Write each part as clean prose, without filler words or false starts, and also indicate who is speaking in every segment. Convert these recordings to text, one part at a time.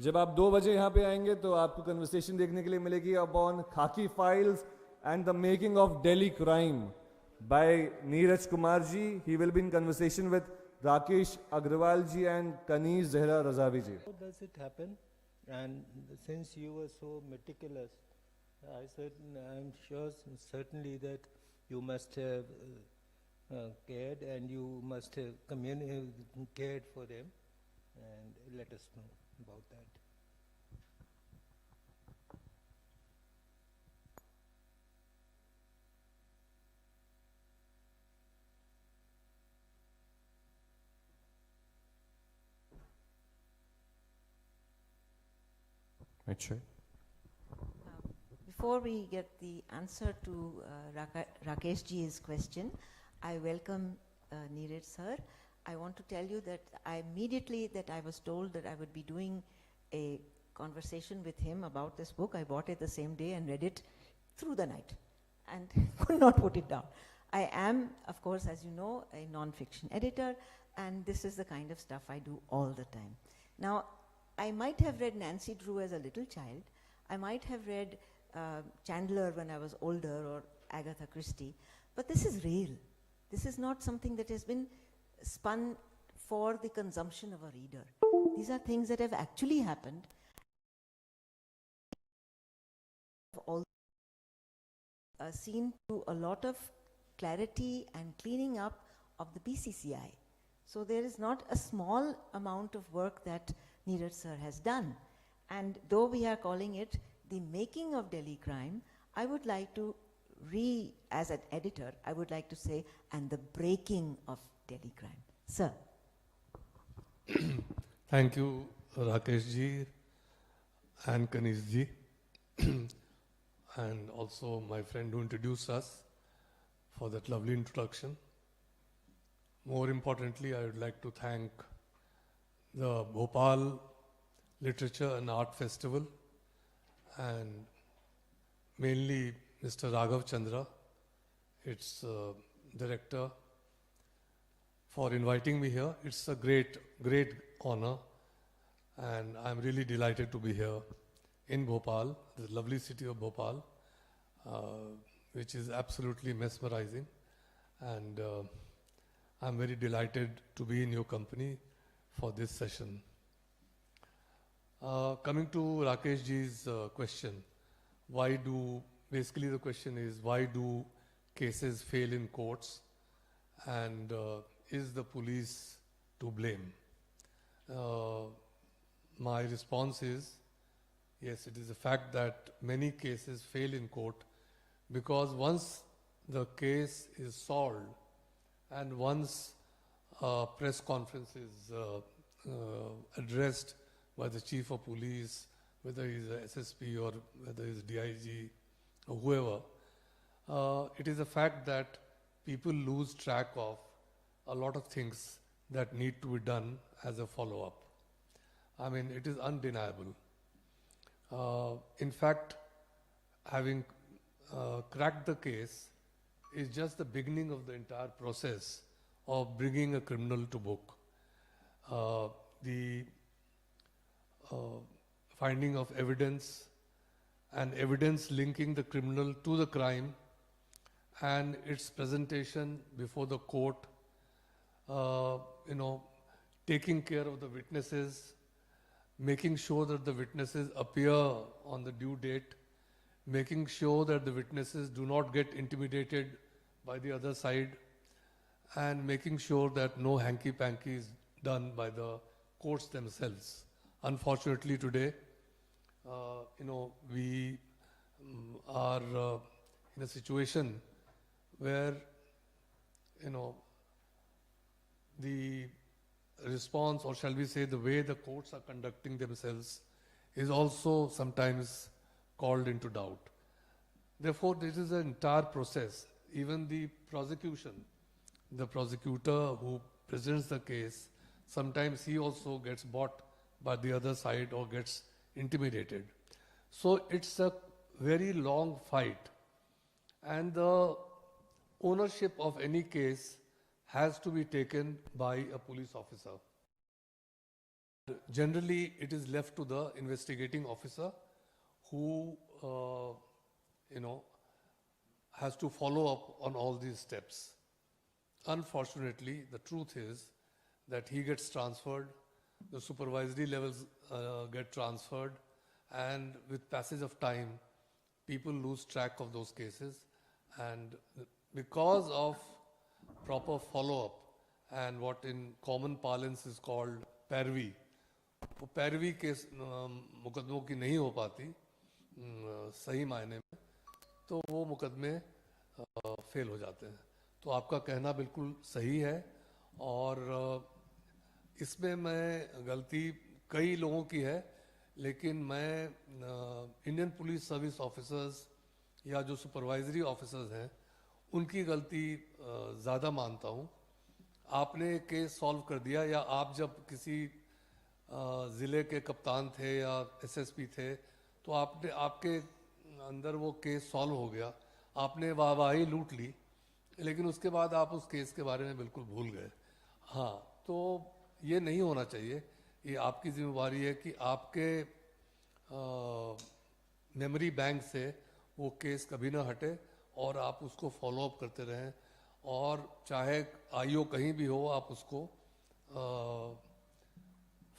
Speaker 1: जब आप 2 बजे यहाँ पे आएंगे तो आपको कन्वर्सेशन देखने के लिए मिलेगी अपॉन खाकी files and the making of Delhi crime by Neeraj Kumar ji. He will be in conversation with Rakesh Agarwal ji and Kaneez Razavi ji.
Speaker 2: How does it happen? And since you were so meticulous, I'm sure certainly that you must have cared and you must have cared for them, and let us know about that.
Speaker 1: Right, sure.
Speaker 3: Before we get the answer to Rakesh ji's question, I welcome Neeraj sir. I want to tell you that I was told that I would be doing a conversation with him about this book. I bought it the same day and read it through the night and could not put it down. I am, of course, as you know, a non-fiction editor, and this is the kind of stuff I do all the time. Now, I might have read Nancy Drew as a little child. I might have read Chandler when I was older, or Agatha Christie. But this is real. This is not something that has been spun for the consumption of a reader. These are things that have actually happened. All seen to a lot of clarity and cleaning up of the BCCI. So there is not a small amount of work that Neeraj sir has done. And though we are calling it the making of Delhi crime, I would like to as an editor, I would like to say, and the breaking of Delhi crime. Sir.
Speaker 4: Thank you, Rakesh ji and Kaneez ji, and also my friend who introduced us for that lovely introduction. More importantly, I would like to thank the Bhopal Literature and Art Festival, and mainly Mr. Raghav Chandra, its director, for inviting me here. It's a great honor, and I'm really delighted to be here in Bhopal, the lovely city of Bhopal, which is absolutely mesmerizing, and I'm very delighted to be in your company for this session. Coming to Rakesh ji's question, basically the question is, why do cases fail in courts, and is the police to blame? My response is, yes, it is a fact that many cases fail in court, because once the case is solved and once press conference is addressed by the chief of police, whether he's a SSP or whether he's DIG or whoever, it is a fact that people lose track of a lot of things that need to be done as a follow-up. I mean, it is undeniable. In fact, having cracked the case is just the beginning of the entire process of bringing a criminal to book. The finding of evidence and evidence linking the criminal to the crime and its presentation before the court, taking care of the witnesses, making sure that the witnesses appear on the due date, making sure that the witnesses do not get intimidated by the other side, and making sure that no hanky-panky is done by the courts themselves. Unfortunately today, we are in a situation where, the response, or shall we say the way the courts are conducting themselves, is also sometimes called into doubt. Therefore, this is an entire process. Even the prosecution, the prosecutor who presents the case, sometimes he also gets bought by the other side or gets intimidated. So it's a very long fight, and the ownership of any case has to be taken by a police officer. Generally, it is left to the investigating officer who, has to follow up on all these steps. Unfortunately, the truth is that he gets transferred, the supervisory levels get transferred, and with passage of time, people lose track of those cases. And because of proper follow-up and what in common parlance is called पैरवी, वो पैरवी के मुकदमों की नहीं हो पाती सही मायने में, तो वो मुकदमे फेल हो जाते हैं. तो आपका कहना बिल्कुल सही है, और इसमें मैं गलती कई लोगों की है, लेकिन मैं इंडियन पुलिस सर्विस ऑफिसर्स या जो सुपरवाइजरी ऑफिसर्स हैं उनकी गलती ज़्यादा मानता हूँ. आपने केस सॉल्व कर दिया, या आप जब किसी ज़िले के कप्तान थे या एसएसपी थे तो आपके अंदर वो केस सॉल्व हो गया, आपने वाहवाही लूट ली, लेकिन उसके बाद आप उस केस के बारे में बिल्कुल भूल गए. हाँ, तो ये नहीं होना चाहिए. ये आपकी जिम्मेवारी है कि आपके मेमोरी बैंक से वो केस कभी ना हटे और आप उसको फॉलो अप करते रहें, और चाहे आईओ कहीं भी हो आप उसको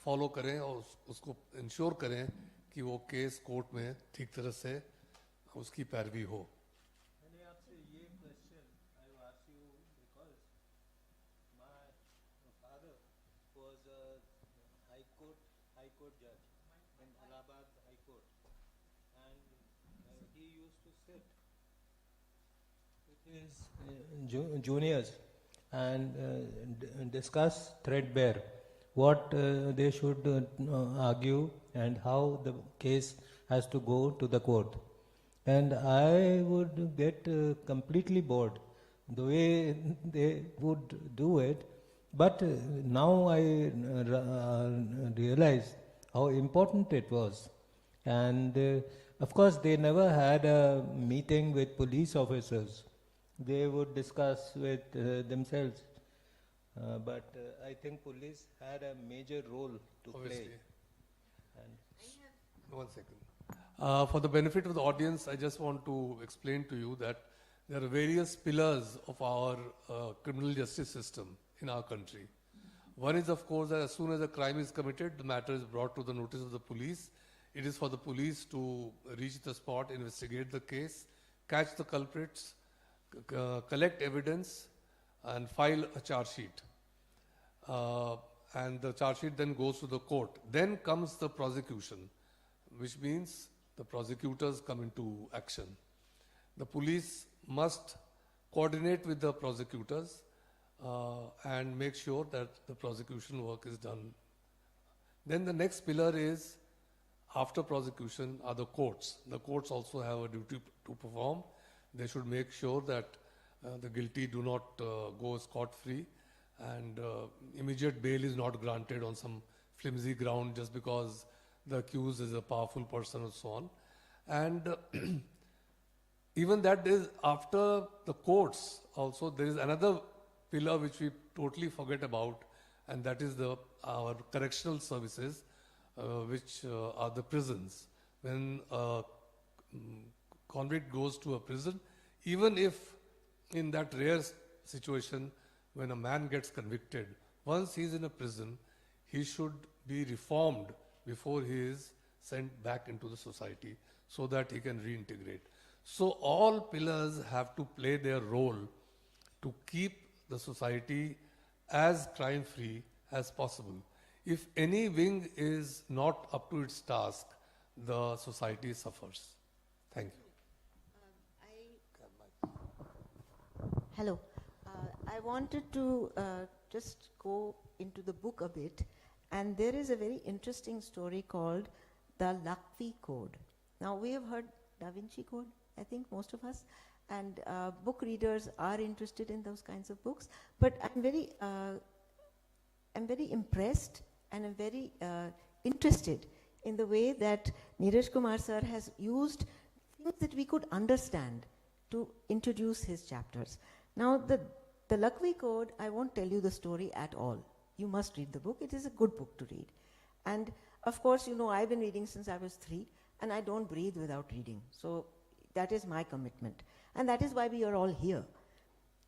Speaker 4: फॉलो करें और उसको इंश्योर करें कि वो केस कोर्ट में ठीक तरह से उसकी पैरवी हो.
Speaker 2: मैंने आपसे ये question I ask you because my father was a high court जज in Allahabad high court, and he used to sit with his juniors and discuss threadbare what they should argue and how the case has to go to the court. And I would get completely bored the way they would do it. But now I realize how important it was. And of course, they never had a meeting with police officers. They would discuss with themselves. But I think police had a major role to
Speaker 4: Obviously.
Speaker 2: play. And
Speaker 4: 1 second. For the benefit of the audience, I just want to explain to you that there are various pillars of our criminal justice system in our country. One is, of course, that as soon as a crime is committed, the matter is brought to the notice of the police. It is for the police to reach the spot, investigate the case, catch the culprits, collect evidence, and file a charge sheet. And the charge sheet then goes to the court. Then comes the prosecution, which means the prosecutors come into action. The police must coordinate with the prosecutors and make sure that the prosecution work is done. Then the next pillar is, after prosecution, are the courts. The courts also have a duty to perform. They should make sure that the guilty do not go scot-free, and immediate bail is not granted on some flimsy ground just because the accused is a powerful person and so on. And even that is after the courts also, there is another pillar which we totally forget about, and that is our correctional services, which are the prisons. When a convict goes to a prison, even if in that rare situation when a man gets convicted, once he is in a prison, he should be reformed before he is sent back into the society so that he can reintegrate. So all pillars have to play their role to keep the society as crime-free as possible. If any wing is not up to its task, the society suffers. Thank you.
Speaker 3: Hello. I wanted to just go into the book a bit, and there is a very interesting story called the Khakhi Code. Now, we have heard Da Vinci Code, I think most of us, and book readers are interested in those kinds of books, but I'm very impressed and I'm very interested in the way that Neeraj Kumar sir has used things that we could understand to introduce his chapters. Now, the Khakhi Code, I won't tell you the story at all. You must read the book. It is a good book to read. And of course, you know, I've been reading since I was 3, and I don't breathe without reading. So that is my commitment. And that is why we are all here.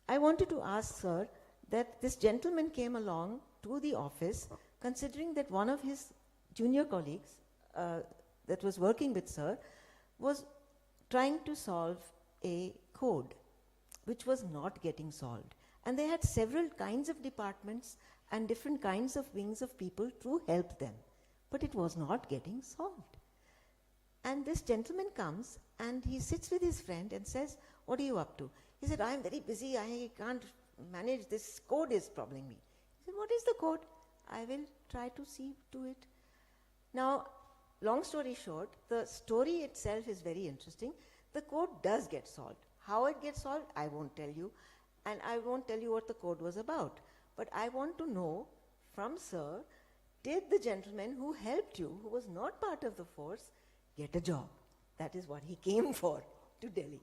Speaker 3: I wanted to ask, sir, that this gentleman came along to the office considering that one of his junior colleagues that was working with sir was trying to solve a code which was not getting solved. And they had several kinds of departments and different kinds of wings of people to help them. But it was not getting solved. And this gentleman comes and he sits with his friend and says, "What are you up to?" He said, "I am very busy, I can't manage, this code is troubling me." He said, "What is the code? I will try to see to it." Now, long story short, the story itself is very interesting. The code does get solved. How it gets solved, I won't tell you. And I won't tell you what the code was about. But I want to know from sir, did the gentleman who helped you, who was not part of the force, get a job? That is what he came for to Delhi.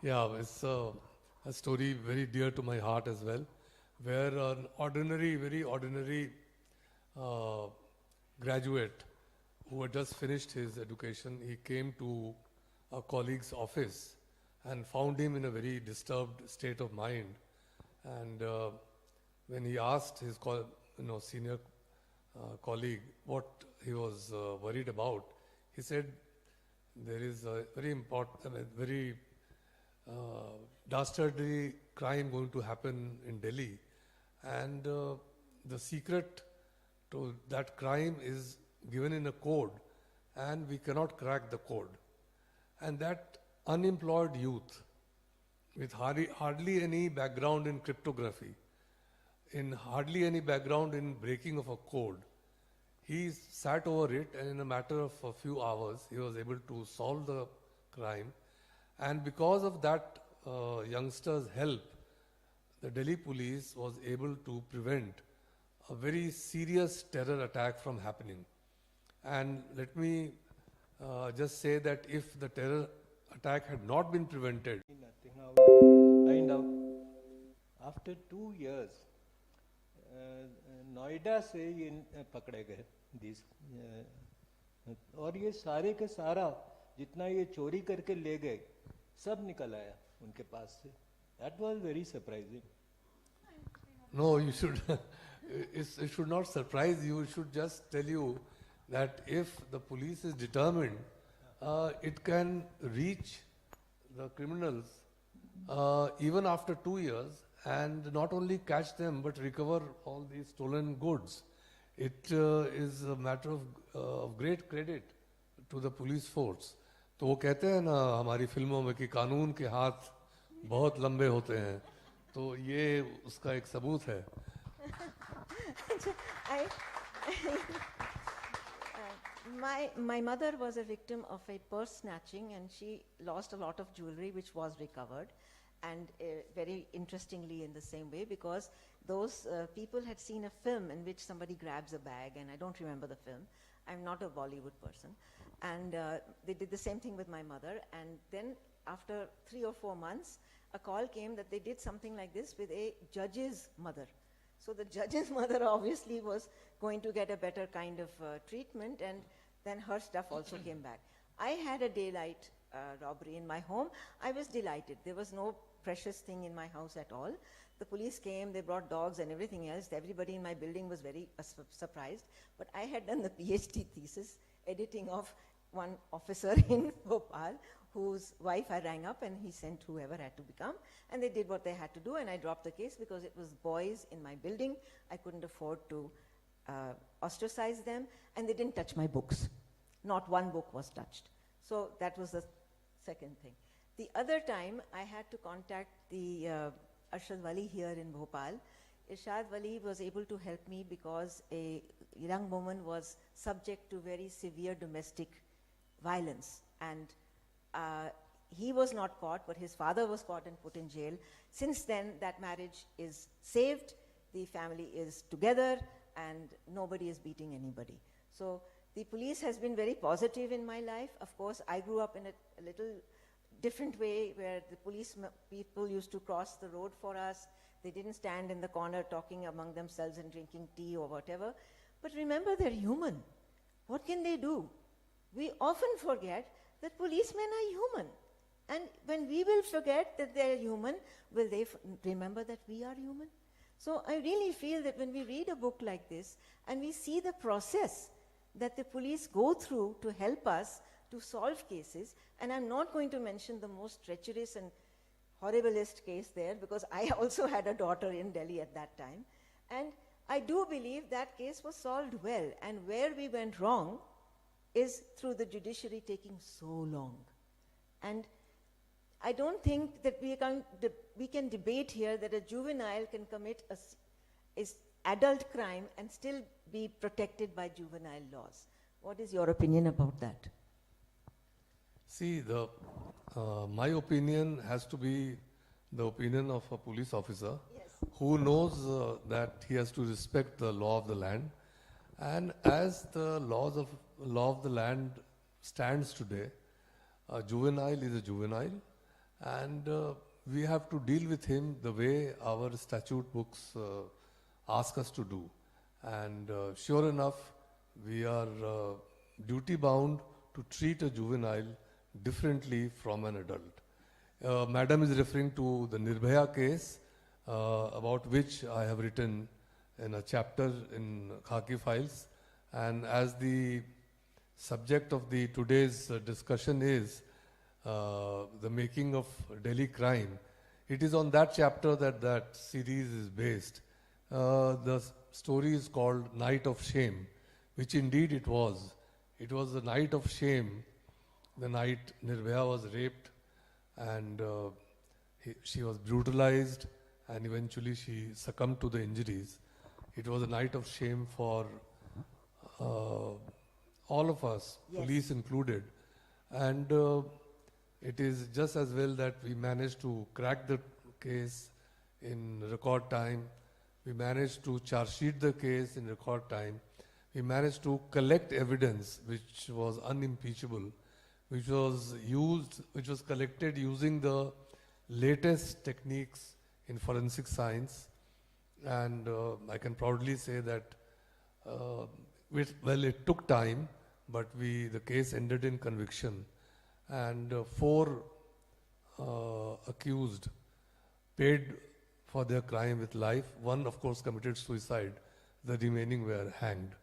Speaker 4: Yeah, it's a story very dear to my heart as well, where an ordinary, very ordinary graduate who had just finished his education, he came to a colleague's office and found him in a very disturbed state of mind. And when he asked his senior colleague what he was worried about, he said, "There is a very important, very dastardly crime going to happen in Delhi, and the secret to that crime is given in a code, and we cannot crack the code." And that unemployed youth with hardly any background in cryptography, in hardly any background in breaking of a code, he sat over it, and in a matter of a few hours, he was able to solve the crime. And because of that youngster's help, the Delhi police was able to prevent a very serious terror attack from happening. And let me just say that if the terror attack had not been prevented,
Speaker 2: Nothing. How we find out after 2 years, Noida से ये पकड़े गए this, और ये सारे के सारा जितना ये चोरी करके ले गए सब निकल आया उनके पास से. That was very surprising.
Speaker 4: no, you should, it should not surprise you. It should just tell you that if the police is determined, it can reach the criminals even after 2 years, and not only catch them but recover all these stolen goods. It is a matter of great credit to the police force. तो वो कहते हैं ना हमारी फिल्मों में कि कानून के हाथ बहुत लंबे होते हैं, तो ये उसका एक सबूत है.
Speaker 3: My mother was a victim of a purse snatching, and she lost a lot of jewelry which was recovered. And very interestingly in the same way, because those people had seen a film in which somebody grabs a bag, and I don't remember the film. I'm not a Bollywood person. And they did the same thing with my mother. And then after 3 or 4 months, a call came that they did something like this with a judge's mother. So the judge's mother obviously was going to get a better kind of treatment, and then her stuff also came back. I had a daylight robbery in my home. I was delighted. There was no precious thing in my house at all. The police came, they brought dogs and everything else. Everybody in my building was very surprised. But I had done the PhD thesis, editing of one officer in Bhopal, whose wife I rang up, and he sent whoever had to become, and they did what they had to do, and I dropped the case because it was boys in my building. I couldn't afford to ostracize them, and they didn't touch my books. Not one book was touched. So that was the second thing. The other time, I had to contact the Arshad Wali here in Bhopal. Irshad Wali was able to help me because a young woman was subject to very severe domestic violence, and he was not caught, but his father was caught and put in jail. Since then, that marriage is saved, the family is together, and nobody is beating anybody. So the police has been very positive in my life. Of course, I grew up in a little different way, where the police people used to cross the road for us. They didn't stand in the corner talking among themselves and drinking tea or whatever. But remember, they're human. What can they do? We often forget that policemen are human. And when we will forget that they're human, will they remember that we are human? So I really feel that when we read a book like this and we see the process that the police go through to help us to solve cases, and I'm not going to mention the most treacherous and horriblest case there because I also had a daughter in Delhi at that time, and I do believe that case was solved well, and where we went wrong is through the judiciary taking so long. And I don't think that we can debate here that a juvenile can commit is adult crime and still be protected by juvenile laws. What is your opinion about that?
Speaker 4: See, my opinion has to be the opinion of a police officer who knows that he has to respect the law of the land. And as the law of the land stands today, a juvenile is a juvenile, and we have to deal with him the way our statute books ask us to do. And sure enough, we are duty bound to treat a juvenile differently from an adult. Madam is referring to the Nirbhaya case, about which I have written in a chapter in Khakhi files. And as the subject of today's discussion is the making of Delhi crime, it is on that chapter that series is based. The story is called Night of Shame, which indeed it was. It was the night of shame, the night Nirbhaya was raped, and she was brutalized, and eventually she succumbed to the injuries. It was a night of shame for all of us, police included. And it is just as well that we managed to crack the case in record time. We managed to charge sheet the case in record time. We managed to collect evidence which was unimpeachable, which was collected using the latest techniques in forensic science. And I can proudly say that, it took time, but the case ended in conviction. And 4 accused paid for their crime with life. One, of course, committed suicide. The remaining were hanged.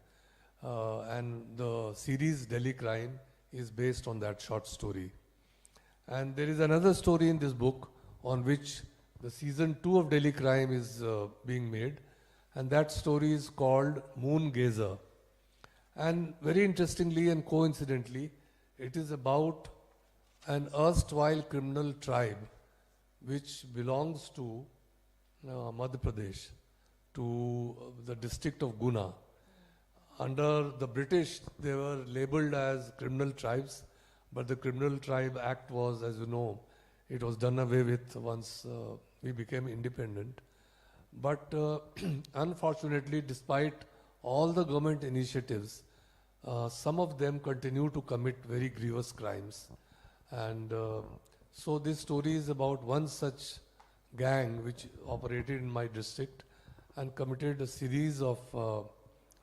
Speaker 4: And the series Delhi Crime is based on that short story. And there is another story in this book on which the season 2 of Delhi Crime is being made. And that story is called Moon Gazer. And very interestingly and coincidentally, it is about an erstwhile criminal tribe which belongs to Madhya Pradesh, to the district of Guna. Under the British, they were labeled as criminal tribes, but the Criminal Tribe Act was, as you know, it was done away with once we became independent. But unfortunately, despite all the government initiatives, some of them continue to commit very grievous crimes. And so this story is about one such gang which operated in my district and committed a series of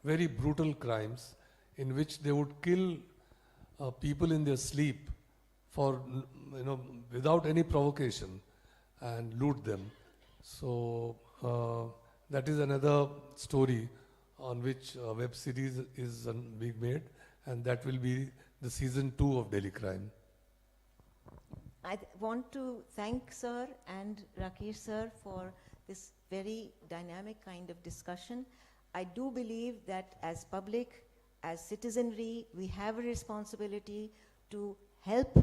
Speaker 4: very brutal crimes in which they would kill people in their sleep for, without any provocation, and loot them. So that is another story on which a web series is being made, and that will be the season 2 of Delhi Crime.
Speaker 3: I want to thank Sir and Rakesh Sir for this very dynamic kind of discussion. I do believe that as public, as citizenry, we have a responsibility to help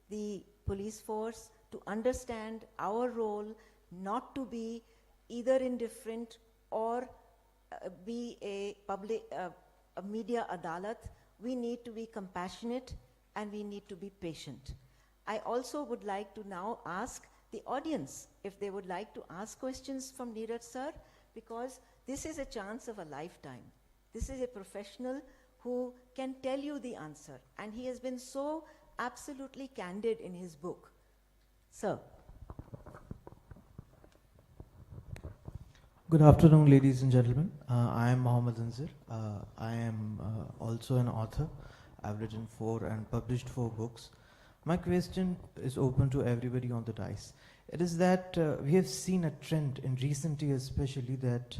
Speaker 3: the police force to understand our role, not to be either indifferent or be a media adalat. We need to be compassionate and we need to be patient. I also would like to now ask the audience if they would like to ask questions from Neeraj Sir, because this is a chance of a lifetime. This is a professional who can tell you the answer, and he has been so absolutely candid in his book. Sir.
Speaker 5: Good afternoon, ladies and gentlemen. I am Mohammed Anzir. I am also an author. I've written 4 and published 4 books. My question is open to everybody on the dais. It is that we have seen a trend in recent years, especially that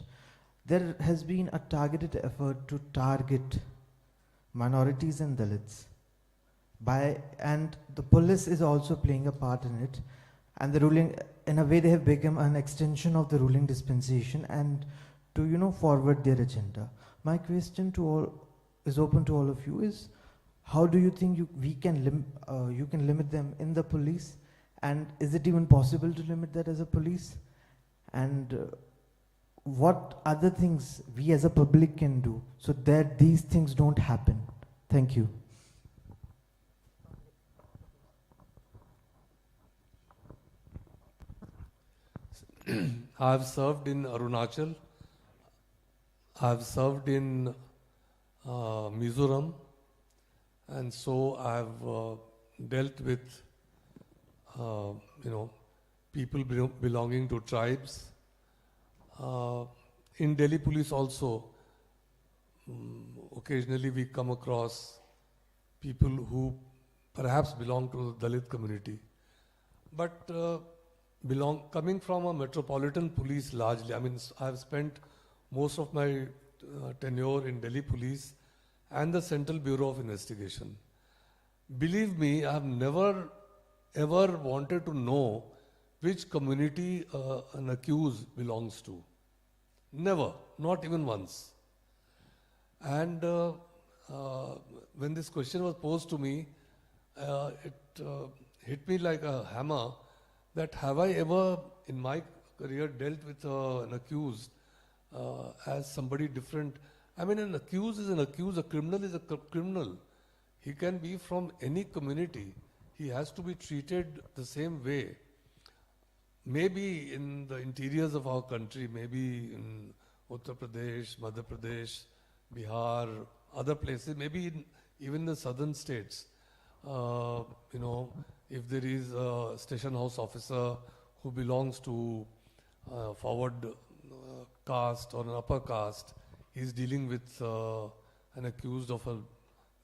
Speaker 5: there has been a targeted effort to target minorities and Dalits. And the police is also playing a part in it. And the ruling, in a way, they have become an extension of the ruling dispensation and to, forward their agenda. My question to all is open to all of you is, how do you think you can limit them in the police? And is it even possible to limit that as a police? And what other things we as a public can do so that these things don't happen? Thank you.
Speaker 4: I have served in Arunachal. I have served in Mizoram, and so I have dealt with people belonging to tribes. In Delhi police also, occasionally we come across people who perhaps belong to the Dalit community, but coming from a metropolitan police largely, I mean, I have spent most of my tenure in Delhi police and the Central Bureau of Investigation. Believe me, I have never ever wanted to know which community an accused belongs to. Never, not even once. And when this question was posed to me, it hit me like a hammer that have I ever in my career dealt with an accused as somebody different. I mean, an accused is an accused, a criminal is a criminal. He can be from any community. He has to be treated the same way. Maybe in the interiors of our country, maybe in Uttar Pradesh, Madhya Pradesh, Bihar, other places, maybe even the southern states, if there is a station house officer who belongs to forward caste or an upper caste, he's dealing with an accused of a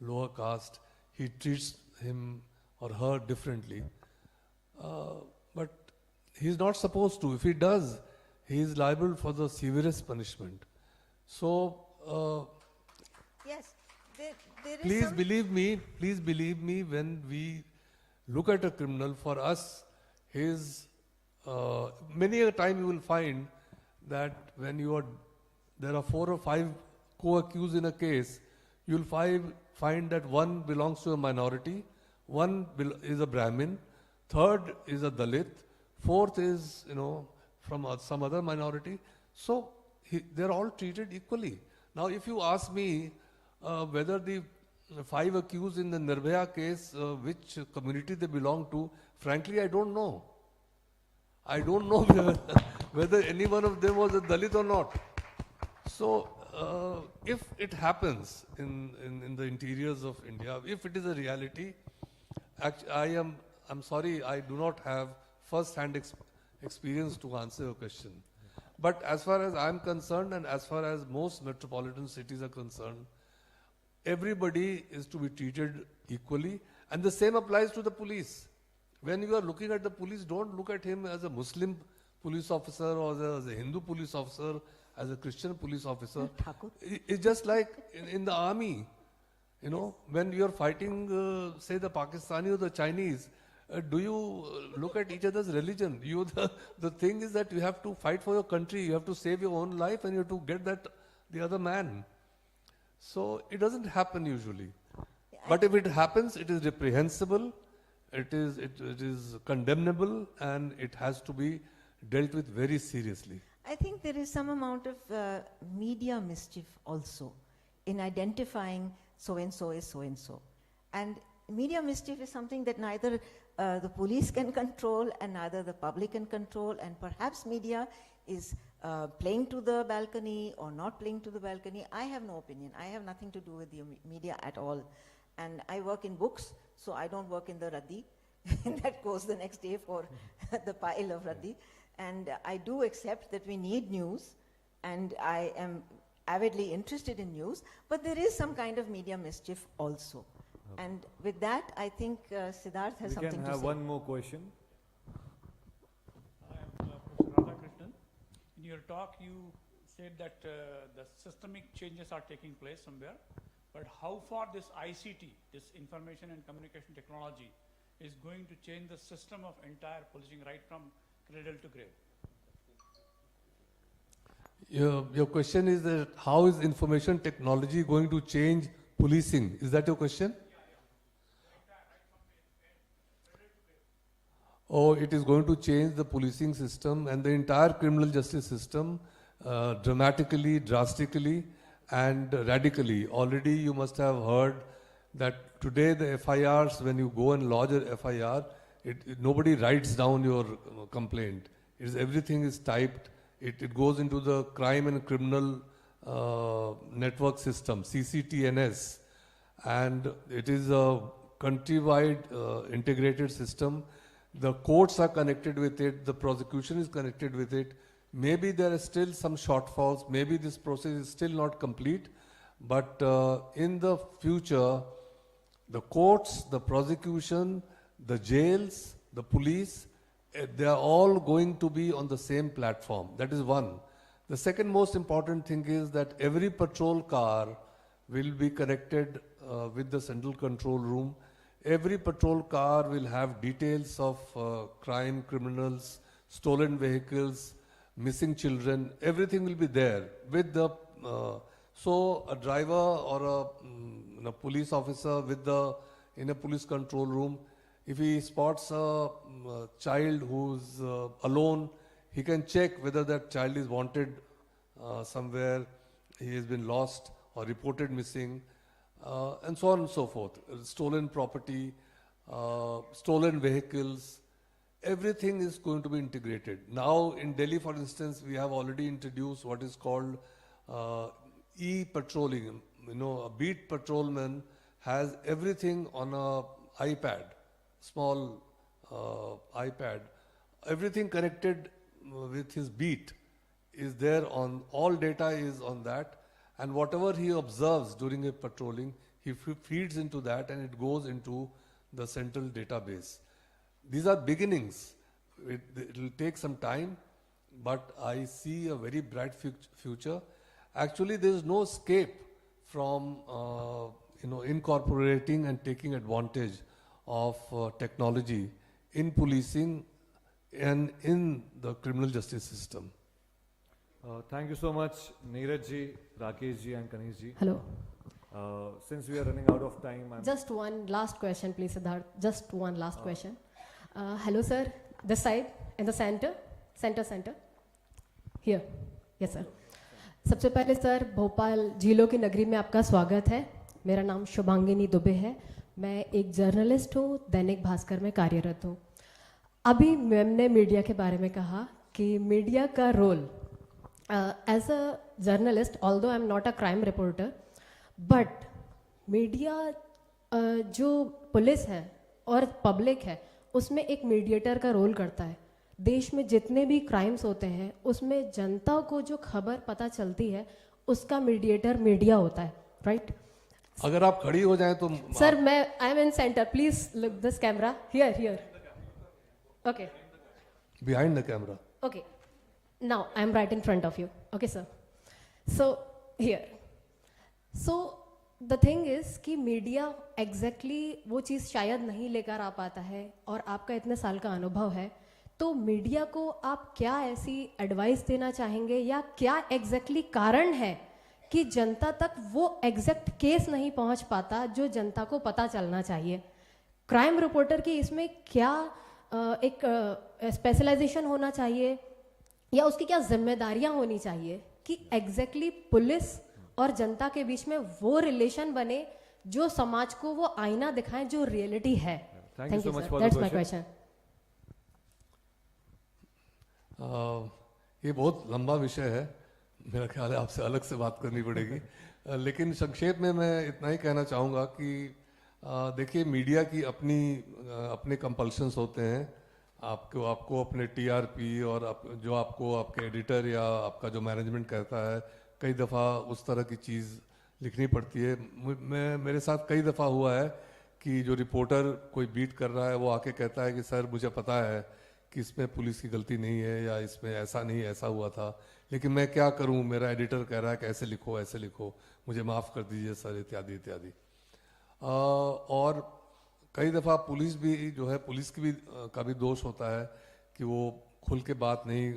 Speaker 4: lower caste, he treats him or her differently. But he's not supposed to. If he does, he is liable for the severest punishment. So,
Speaker 3: Yes, there is
Speaker 4: please
Speaker 3: some
Speaker 4: believe me, when we look at a criminal, for us, many a time you will find that when there are 4 or 5 co-accused in a case, you'll find that one belongs to a minority, one is a Brahmin, third is a Dalit, fourth is, from some other minority. So they're all treated equally. Now, if you ask me whether the 5 accused in the Nirbhaya case, which community they belong to, frankly, I don't know. I don't know whether any one of them was a Dalit or not. So, if it happens in the interiors of India, if it is a reality, I'm sorry, I do not have first-hand experience to answer your question. But as far as I'm concerned, and as far as most metropolitan cities are concerned, everybody is to be treated equally, and the same applies to the police. When you are looking at the police, don't look at him as a Muslim police officer or as a Hindu police officer, as a Christian police officer. It's just like in the army, when you're fighting, say, the Pakistani or the Chinese, do you look at each other's religion? The thing is that you have to fight for your country, you have to save your own life, and you have to get the other man. So it doesn't happen usually. But if it happens, it is reprehensible, it is condemnable, and it has to be dealt with very seriously.
Speaker 3: I think there is some amount of media mischief also in identifying so-and-so is so-and-so. And media mischief is something that neither the police can control and neither the public can control, and perhaps media is playing to the balcony or not playing to the balcony. I have no opinion. I have nothing to do with the media at all. And I work in books, so I don't work in the raddi. That goes the next day for the pile of raddi. And I do accept that we need news, and I am avidly interested in news, but there is some kind of media mischief also. And with that, I think Siddharth has something to say.
Speaker 1: We can have one more question.
Speaker 6: I am Professor Radhakrishnan. In your talk, you said that the systemic changes are taking place somewhere, but how far this ICT, this information and communication technology, is going to change the system of entire policing right from cradle to grave?
Speaker 4: Your question is that how is information technology going to change policing? Is that your question? Oh, it is going to change the policing system and the entire criminal justice system dramatically, drastically, and radically. Already you must have heard that today the FIRs, when you go and lodge a FIR, nobody writes down your complaint. Everything is typed. It goes into the crime and criminal network system, CCTNS, and it is a countrywide integrated system. The courts are connected with it, the prosecution is connected with it. Maybe there are still some shortfalls, maybe this process is still not complete, but in the future, the courts, the prosecution, the jails, the police, they are all going to be on the same platform. That is one. The second most important thing is that every patrol car will be connected with the central control room. Every patrol car will have details of crime, criminals, stolen vehicles, missing children. Everything will be there with the so a driver or a police officer in a police control room, if he spots a child who's alone, he can check whether that child is wanted somewhere, he has been lost or reported missing, and so on and so forth. Stolen property, stolen vehicles, everything is going to be integrated. Now in Delhi, for instance, we have already introduced what is called e-patrolling. You know, a beat patrolman has everything on a iPad, small iPad. Everything connected with his beat is there on, all data is on that, and whatever he observes during a patrolling, he feeds into that and it goes into the central database. These are beginnings. It will take some time, but I see a very bright future. Actually, there is no escape from incorporating and taking advantage of technology in policing and in the criminal justice system.
Speaker 1: Thank you so much, Neeraj ji, Rakesh ji, and Kaneez ji.
Speaker 7: Hello.
Speaker 1: Since we are running out of time,
Speaker 7: Just one last question, please, Siddharth. Just one last question. Hello, sir. This side, in the center. Center. Here. Yes, sir. सबसे पहले sir Bhopal झीलों की नगरी में आपका स्वागत है. मेरा नाम शुभांगिनी दुबे है. मैं एक जर्नलिस्ट हूँ, दैनिक भास्कर में कार्यरत हूँ. अभी मैम ने मीडिया के बारे में कहा कि मीडिया का role as a journalist, although I am not a crime reporter, but media जो पुलिस है और पब्लिक है उसमें एक मीडिएटर का रोल करता है. देश में जितने भी क्राइम्स होते हैं उसमें जनता को जो खबर पता चलती है उसका मीडिएटर मीडिया होता है, राइट?
Speaker 4: अगर आप खड़ी हो जाएं तो
Speaker 7: सर मैं I am in centre, please look this camera here. Okay,
Speaker 4: behind the camera.
Speaker 7: Okay, now I am right in front of you. Okay sir, so here, so the thing is कि media exactly वो चीज़ शायद नहीं लेकर आ पाता है, और आपका इतने साल का अनुभव है, तो मीडिया को आप क्या ऐसी एडवाइस देना चाहेंगे या क्या एग्जैक्टली कारण है कि जनता तक वो एग्जैक्ट केस नहीं पहुंच पाता जो जनता को पता चलना चाहिए? क्राइम रिपोर्टर की इसमें क्या एक स्पेशलाइजेशन होना चाहिए या उसकी क्या जिम्मेदारियां होनी चाहिए कि एग्जैक्टली पुलिस और जनता के बीच में वो रिलेशन बने जो समाज को वो आईना दिखाएं जो रियलिटी है? Thank you sir, that's my question.
Speaker 4: ये बहुत लंबा विषय है, मेरा ख्याल है आपसे अलग से बात करनी पड़ेगी. लेकिन संक्षेप में मैं इतना ही कहना चाहूँगा कि देखिए, मीडिया की अपने कंपल्शंस होते हैं. आपको आपको अपने टीआरपी और जो आपको आपके एडिटर या आपका जो मैनेजमेंट कहता है, कई दफ़ा उस तरह की चीज़ लिखनी पड़ती है। मेरे साथ कई दफ़ा हुआ है कि जो रिपोर्टर कोई बीट कर रहा है वो आके कहता है कि सर मुझे पता है कि इसमें पुलिस की गलती नहीं है या इसमें ऐसा नहीं ऐसा हुआ था, लेकिन मैं क्या करूं, मेरा एडिटर कह रहा है कि ऐसे लिखो, मुझे माफ़ कर दीजिए सर, इत्यादि इत्यादि। और कई दफ़ा पुलिस भी जो है, पुलिस की भी का भी दोष होता है कि वो खुल के बात नहीं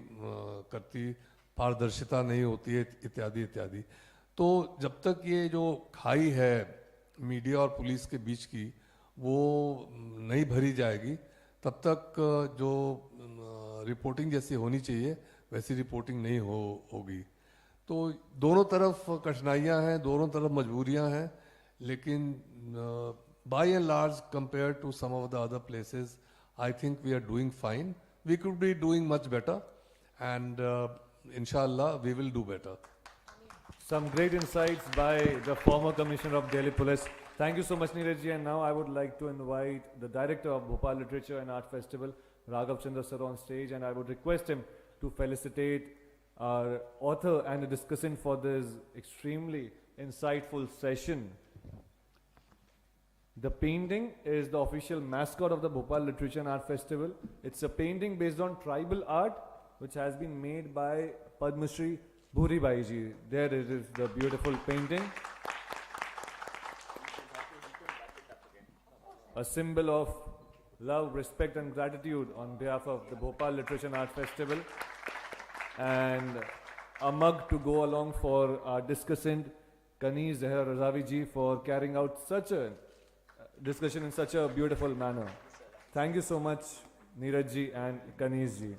Speaker 4: करती, पारदर्शिता नहीं होती है, इत्यादि इत्यादि। तो जब तक ये जो खाई है मीडिया और पुलिस के बीच की वो नहीं भरी जाएगी, तब तक जो रिपोर्टिंग जैसी होनी चाहिए वैसी रिपोर्टिंग नहीं होगी। तो दोनों तरफ कठिनाइयां हैं, दोनों तरफ मजबूरियां हैं, लेकिन by and large compared to some of the other places, I think we are doing fine. We could be doing much better, and inshallah we will do better.
Speaker 1: Some great insights by the former Commissioner of Delhi Police. Thank you so much, Neeraj ji. And now I would like to invite the Director of Bhopal Literature and Art Festival, Raghav Chandra sir, on stage, and I would request him to felicitate our author and the discussant for this extremely insightful session. The painting is the official mascot of the Bhopal Literature and Art Festival. It's a painting based on tribal art, which has been made by Padma Shri Bhuri Bai ji. There it is, the beautiful painting. A symbol of love, respect and gratitude on behalf of the Bhopal Literature and Art Festival. And a mug to go along for our discussant Kaneez Razavi ji for carrying out such a discussion in such a beautiful manner. Thank you so much, Neeraj ji and Kaneez ji.